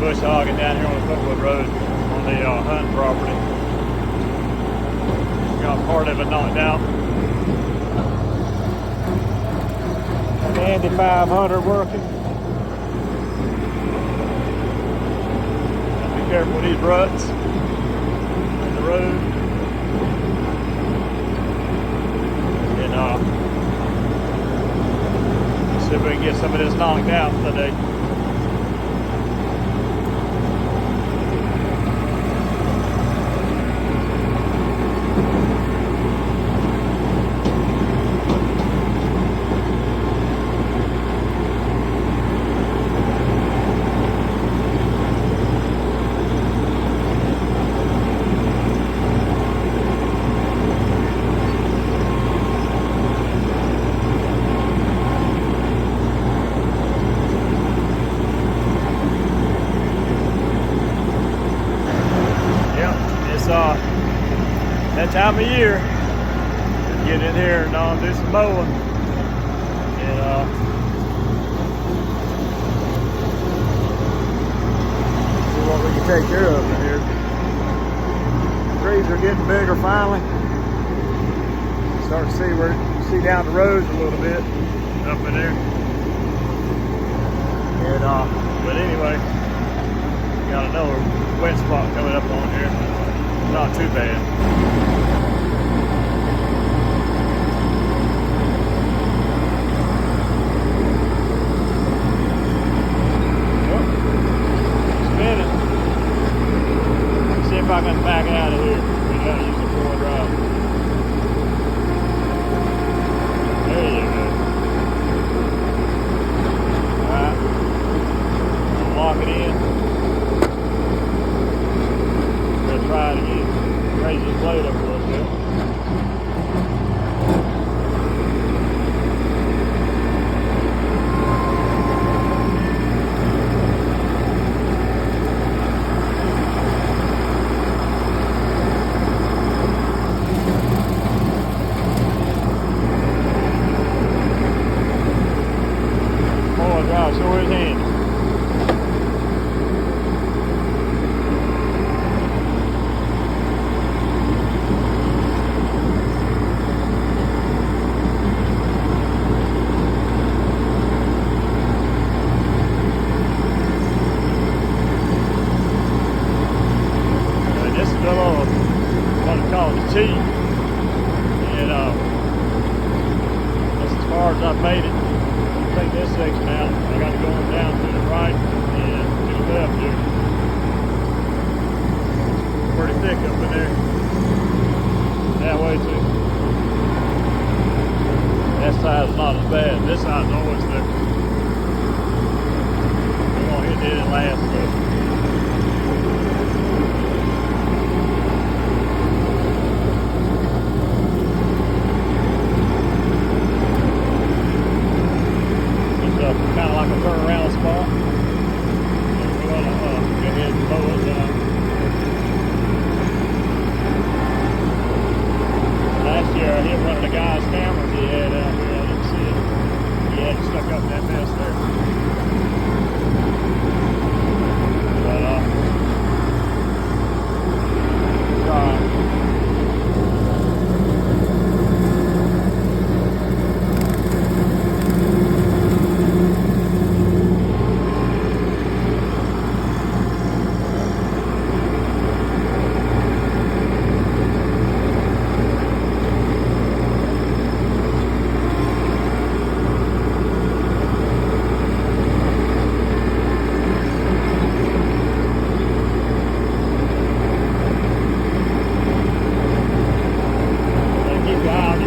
bush hogging down here on the Footwood Road on the Hunt property. Got part of it knocked out. The Andy 500 working. Be careful with these ruts in the road. And see if we can get some of this knocked out today. That time of year, get in here and do some mowing, and see what we can take care of in here. Trees are getting bigger finally. Start to see down the roads a little bit up in there. And but anyway, got another wet spot coming up on here. Not too bad. Spinning. See if I can back it out of here. We gotta use the 4-drive. There you go. Alright. Lock it in. We'll try it again. Raise this blade up a little bit. Boy, drive sure is handy. Called the T, and that's as far as I've made it. Take this section out. I got to go on down to the right and to the left here. It's pretty thick up in there. That way too. That side's not as bad. This side's always thick. We're gonna hit it last though. Kind of like a turnaround spot. We're going to go ahead and mow it down. Last year I hit one of the guy's cameras he had out here. I didn't see it. He had it stuck up in that mess there. But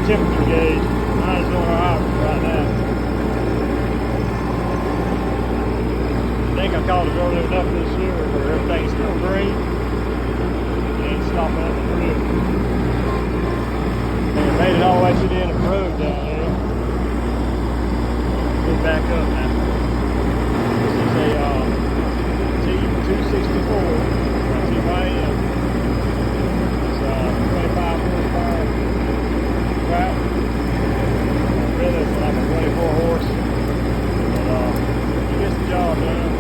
temperature gauge. Mine is doing alright right now. I think I called it early enough this year where everything's still green. It ain't stopping at the roof. And it made it all the way to the end of the road down there. Get back up now. This is a T264 TYM. It's 25 horsepower. Right. Really, it's like a 24 horse, but it gets the job done.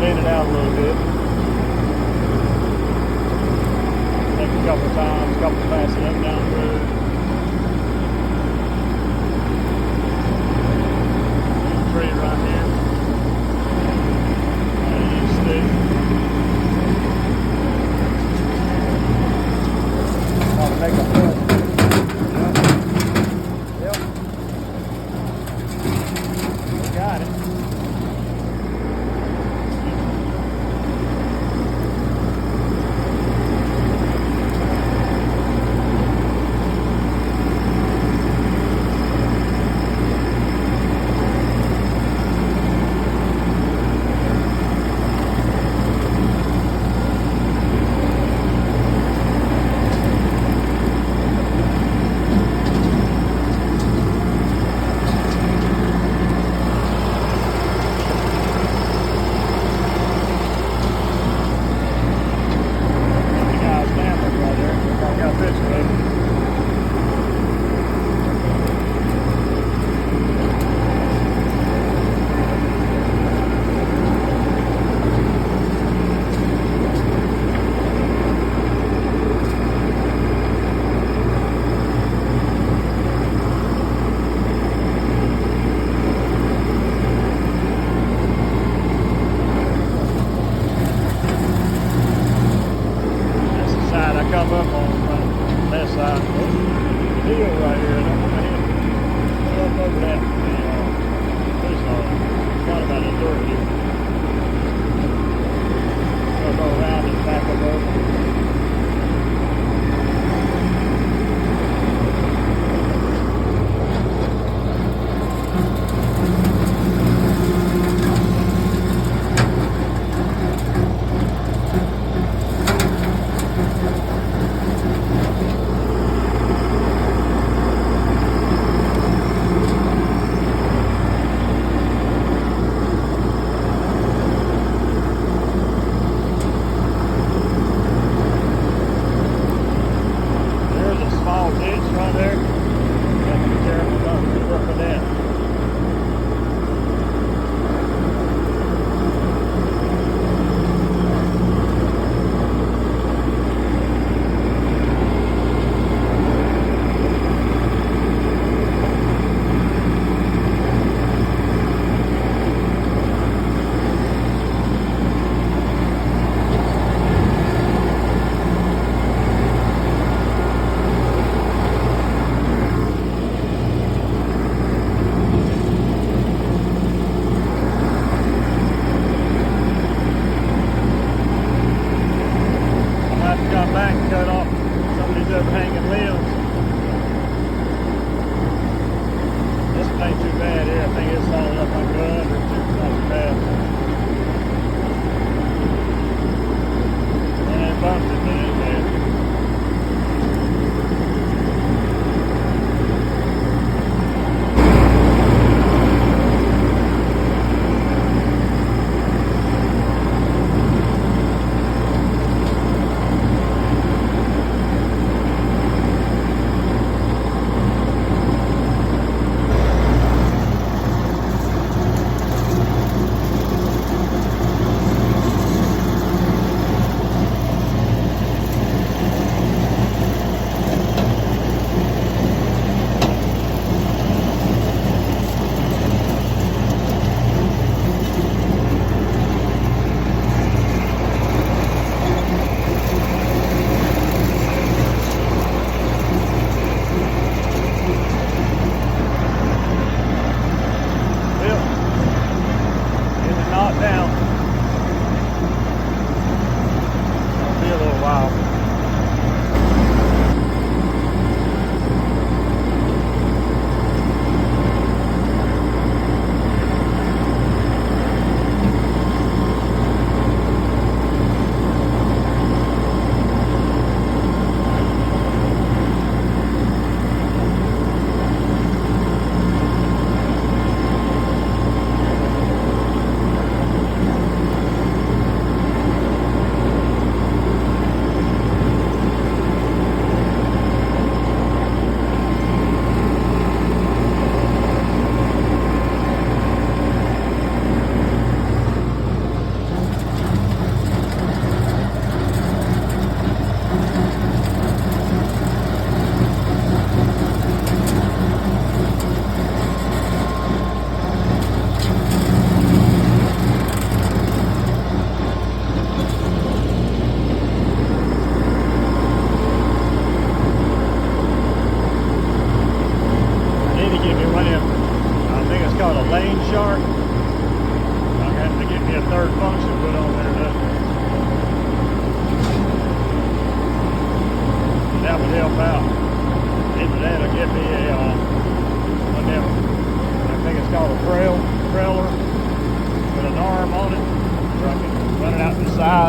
fan it out a little bit. Take a couple times, couple passes up and down the road. Tree right here. Stick. Want to make a full. Yep. We got it. Come up on the left side. Deal right here. I don't want to hit up over that. Police car. Forgot about the door here. I'll go around and back up over.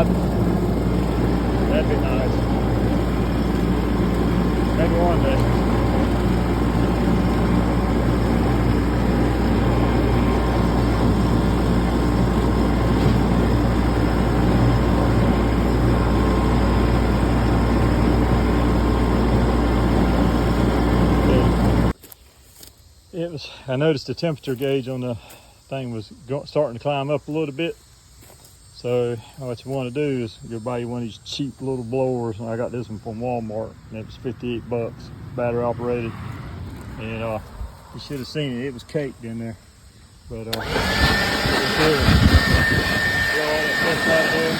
side. That'd be nice. Maybe one day. I noticed the temperature gauge on the thing was starting to climb up a little bit. So what you want to do is go buy you one of these cheap little blowers. I got this one from Walmart, and it was 58 bucks, battery operated. And you should have seen it. It was caked in there. But it's good. Blow all that stuff out there.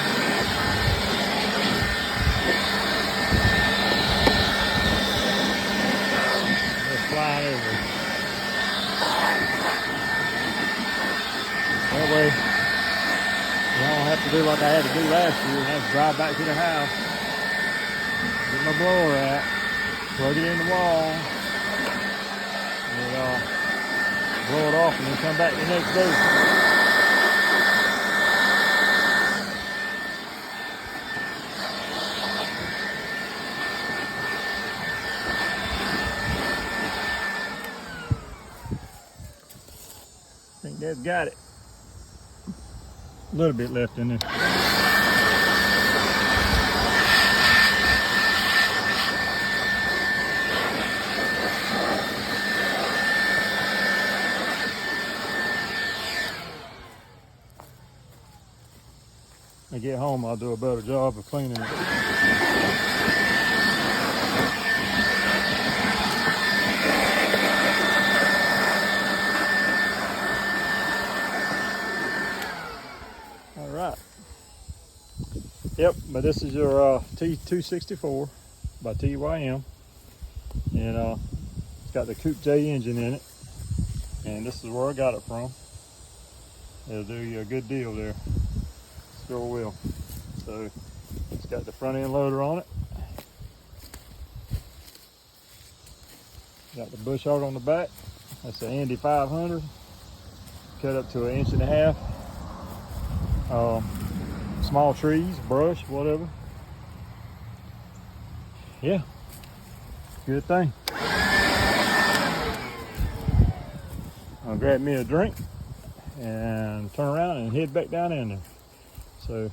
It's flying over. That way, you don't have to do like I had to do last year and have to drive back to the house, get my blower out, plug it in the wall, and blow it off, and then come back the next day. I think that's got it. A little bit left in there. When I get home, I'll do a better job of cleaning it. Yep, but this is your T264 by TYM, and it's got the Coupe J engine in it, and this is where I got it from. It'll do you a good deal there, sure will. So it's got the front end loader on it, got the bush hog on the back. That's the Andy 500, cut up to 1.5 inches. Small trees, brush, whatever. Yeah, good thing. I'll grab me a drink and turn around and head back down in there. So,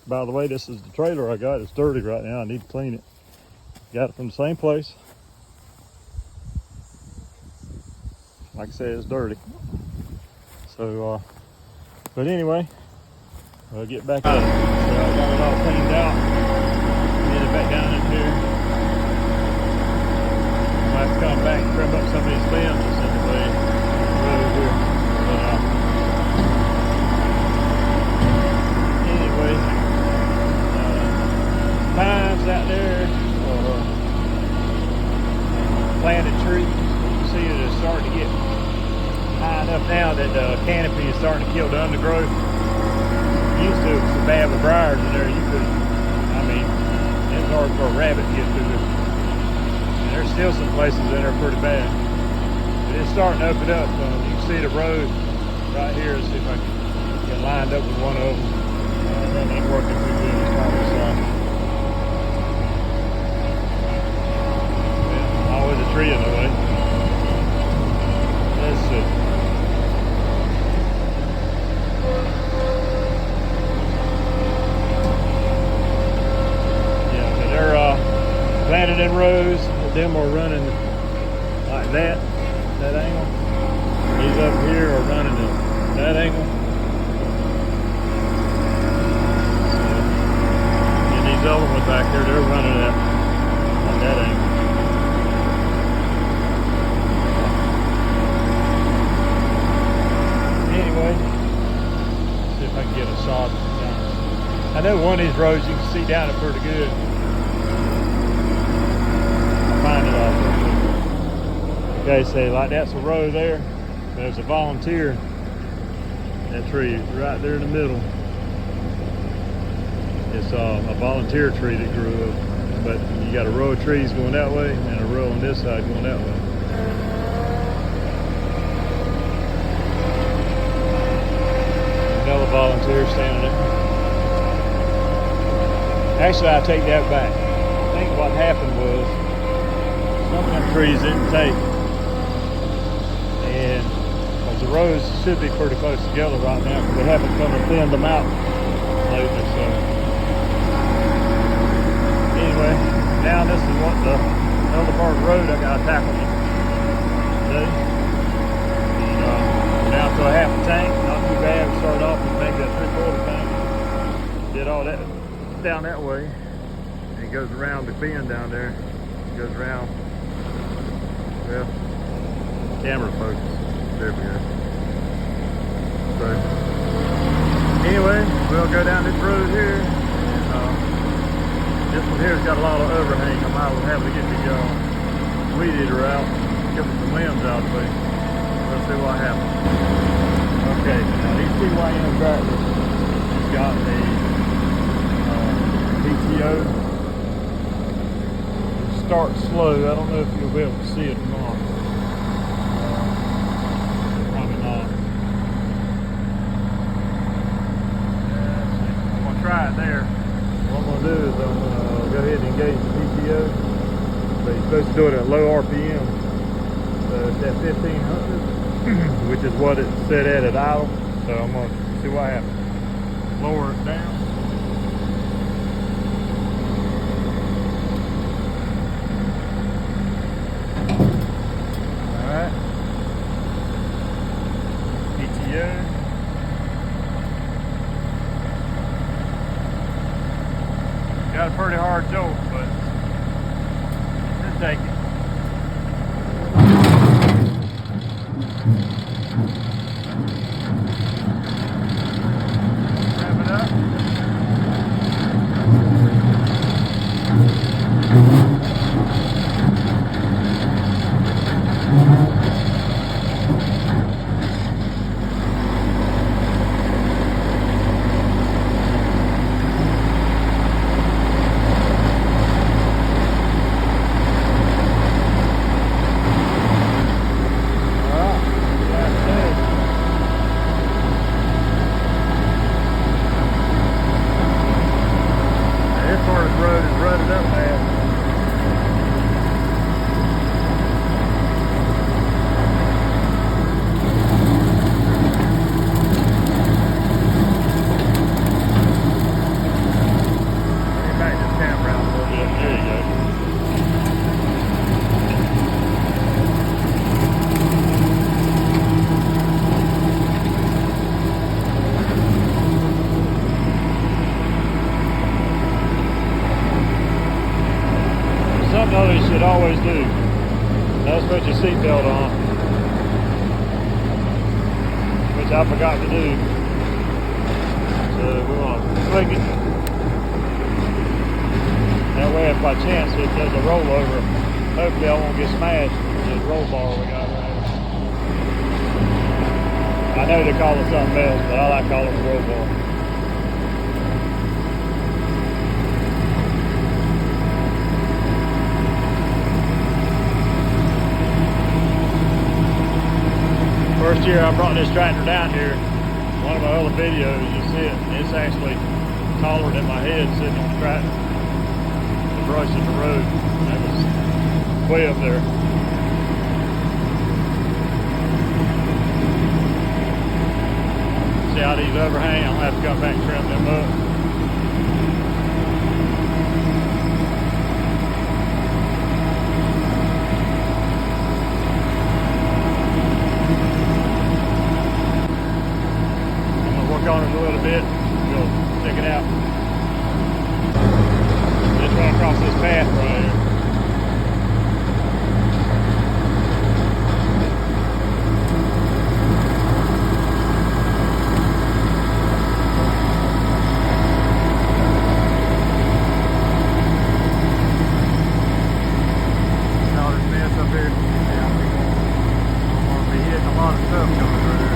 by the way, this is the trailer I got. It's dirty right now. I need to clean it. Got it from the same place. Like I said, it's dirty. So, but anyway, we'll get back up. So I got it all cleaned out. Get it back down in here. I'll have to come back and trim up some of these limbs that's in the way. Really here. But anyway, pines out there, planted trees. You see it is starting to get high enough now that the canopy is starting to kill the undergrowth. Used to, it was so bad with briars in there, you could, I mean, it was hard for a rabbit to get through it. And there's still some places in there pretty bad. But it's starting to open up. You can see the road right here. Let's see if I can get lined up with one of them. That ain't working too good. It's probably side. Yeah, always a tree in the way. Let's see. Planted in rows, them are running like that angle. These up here are running at that angle. And these other ones back here, they're running at that angle. Anyway, see if I can get a shot down. I know one of these roads you can see down it pretty good. Find it off there. Okay, so like that's a row there. There's a volunteer. That tree is right there in the middle. It's a volunteer tree that grew up. But you got a row of trees going that way and a row on this side going that way. Another volunteer standing there. Actually, I take that back. I think what happened was some of them trees didn't take. And because the rows should be pretty close together right now, because they haven't come and thinned them out lately. So anyway, now this is what the other part of the road I got to tackle today. And, down to a half a tank, not too bad. We started off with maybe a 3/4 tank. Did all that down that way, and it goes around the bend down there. It goes around. Well, camera focus. There we go. So anyway, we'll go down this road here, and this one here's got a lot of overhang. I might have to get the weed eater out, get some limbs out of the way. We'll see what happens. Okay, now these TYM tractors got a PTO. Start slow. I don't know if you'll be able to see it or not. Probably not. I'm going to try it there. What I'm going to do is I'm going to go ahead and engage the PTO. But you're supposed to do it at low RPM. So it's at 1500, which is what it's set at idle. So I'm going to see what happens. Lower it down. Got a pretty hard jolt, but just take it. Rev it up. Something you should always do. That's put your seatbelt on, which I forgot to do. So we want to flick it. That way, if by chance it does a rollover, hopefully I won't get smashed with this roll bar we got right here. I know they call it something else, but I like calling it a roll bar. First year I brought this tractor down here, one of my other videos, you see it, it's actually taller than my head sitting on the tractor. The brush in the road, that was way up there. See how these overhang, I'll have to come back and trim them up. On it a little bit, we'll check it out. Just run across this path right here. All this mess up here. Yeah, I'm gonna be hitting a lot of stuff coming through there.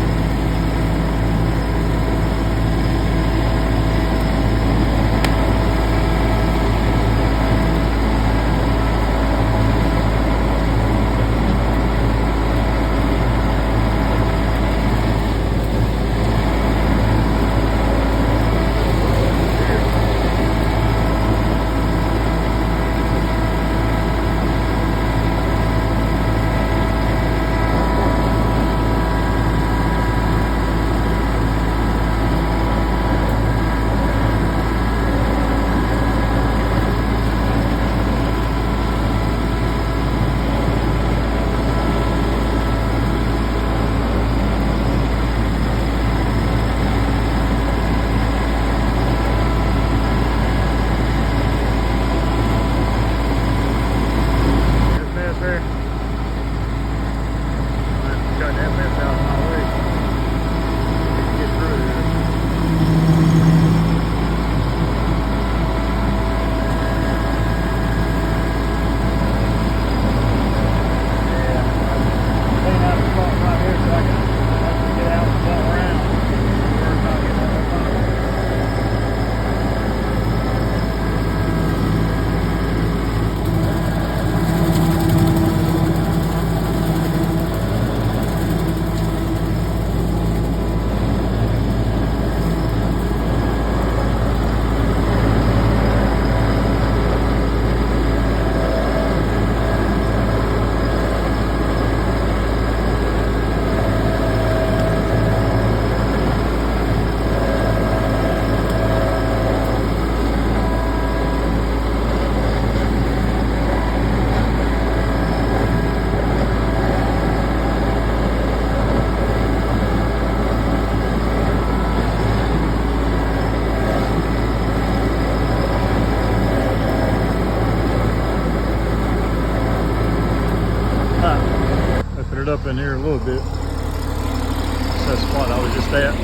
it up in here a little bit. That's that spot I was just at.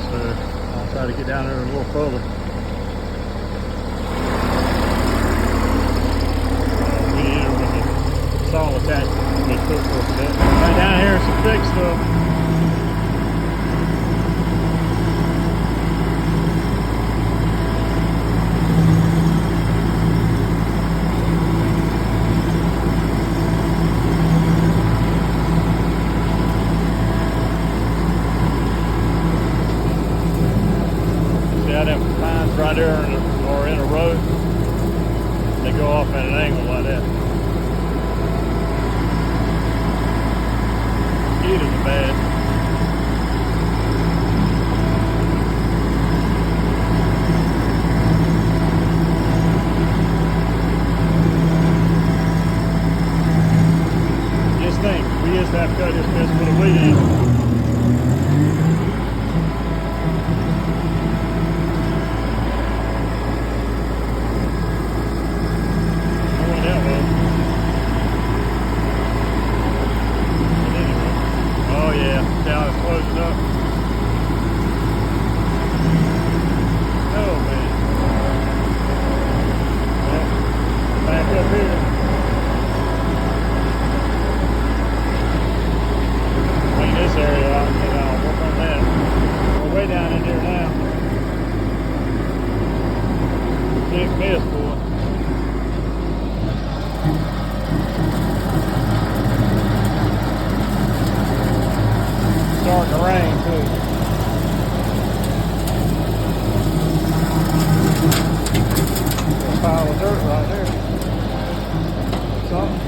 So I'll try to get down there a little further. Saw attachment they put for a bit. Right down here, some big stuff. See how them pines right there are in a row? They go off at an angle like that. Mosquitoes are bad. Just think, we used to have to cut this mess with a weed eater. Closing up. Oh man. Well, back up here. Clean this area out and I'll work on that. We're way down in there now. Big mess, boy. Starting to rain too. There's a pile of dirt right there. Something.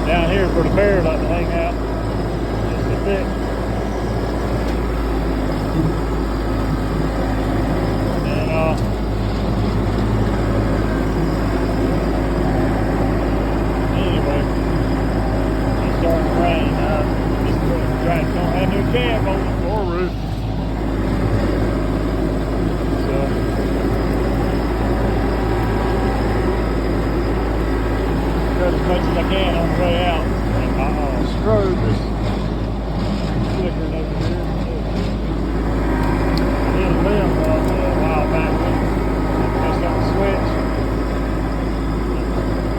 Down here for the bear like to hang out. Just a bit. And it's starting to rain. This track don't have no cab on the floor roof. So cut as much as I can on the way out. And my strobe is flickering over here. I did a limb a while back. Messed up the switch.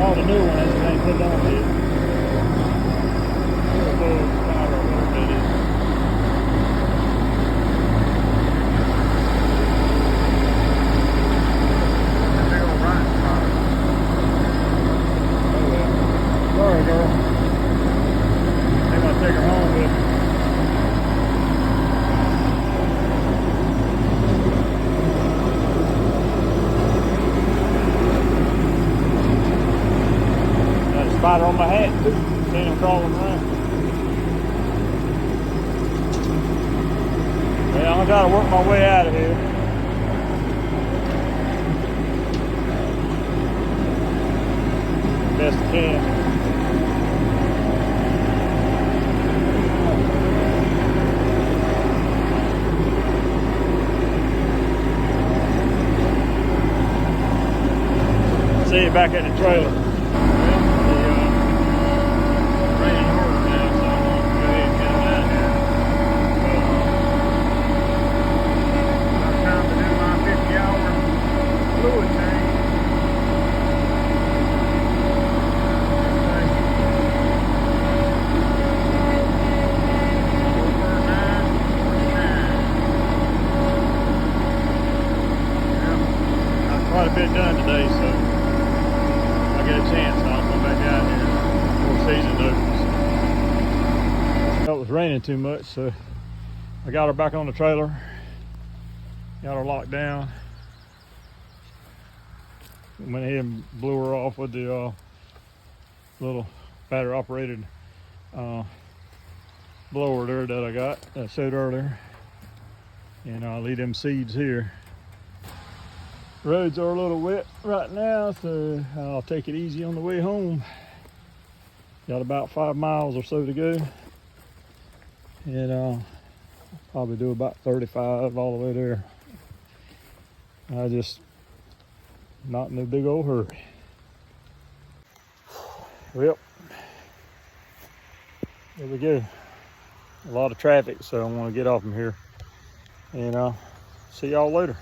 All the new one ain't put it on yet. Sorry, girl. They might take her home with me. Got a spider on my hat too. Seen him crawling around. Well, I'm gonna try to work my way out of here. Best I can. See you back at the trailer. Well, the raining harder now, so I'm going to go ahead and get them out here. About time to do my 50-hour fluid change. Quite a bit done today, so I get a chance, I'll come back out here before season opens. It was raining too much, so I got her back on the trailer, got her locked down. Went ahead and blew her off with the little battery operated blower there that I got, that I showed earlier. And I'll leave them seeds here. Roads are a little wet right now, so I'll take it easy on the way home. Got about 5 miles or so to go. And I'll probably do about 35 all the way there. I just not in a big old hurry. Well, there we go. A lot of traffic, so I want to get off from here. And see y'all later.